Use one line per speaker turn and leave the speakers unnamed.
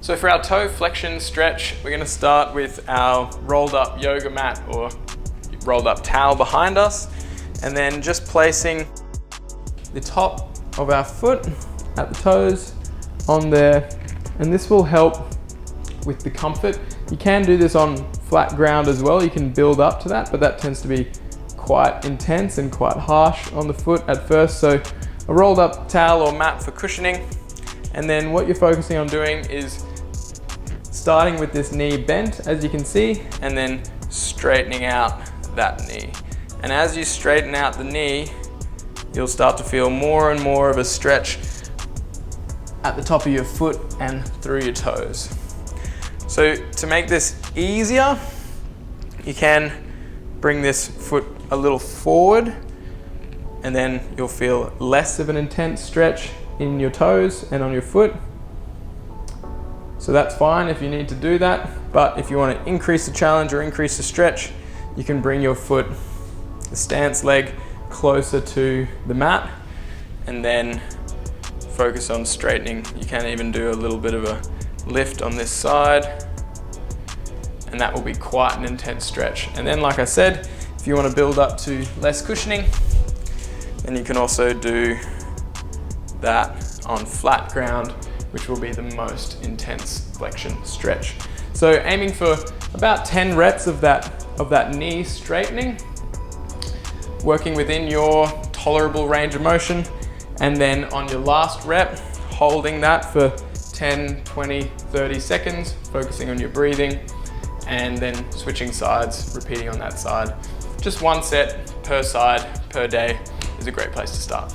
So for our toe flexion stretch, we're gonna start with our rolled up yoga mat or rolled up towel behind us, and then just placing the top of our foot at the toes on there, and this will help with the comfort. You can do this on flat ground as well, you can build up to that, but that tends to be quite intense and quite harsh on the foot at first. So a rolled up towel or mat for cushioning, and then what you're focusing on doing is starting with this knee bent, as you can see, and then straightening out that knee. And as you straighten out the knee, you'll start to feel more and more of a stretch at the top of your foot and through your toes. So to make this easier, you can bring this foot a little forward, and then you'll feel less of an intense stretch in your toes and on your foot. So that's fine if you need to do that, but if you want to increase the challenge or increase the stretch, you can bring your foot, the stance leg, closer to the mat, and then focus on straightening. You can even do a little bit of a lift on this side, and that will be quite an intense stretch. And then, like I said, if you want to build up to less cushioning, then you can also do that on flat ground, which will be the most intense flexion stretch. So aiming for about 10 reps of that knee straightening, working within your tolerable range of motion, and then on your last rep, holding that for 10, 20, 30 seconds, focusing on your breathing, and then switching sides, repeating on that side. Just one set per side per day is a great place to start.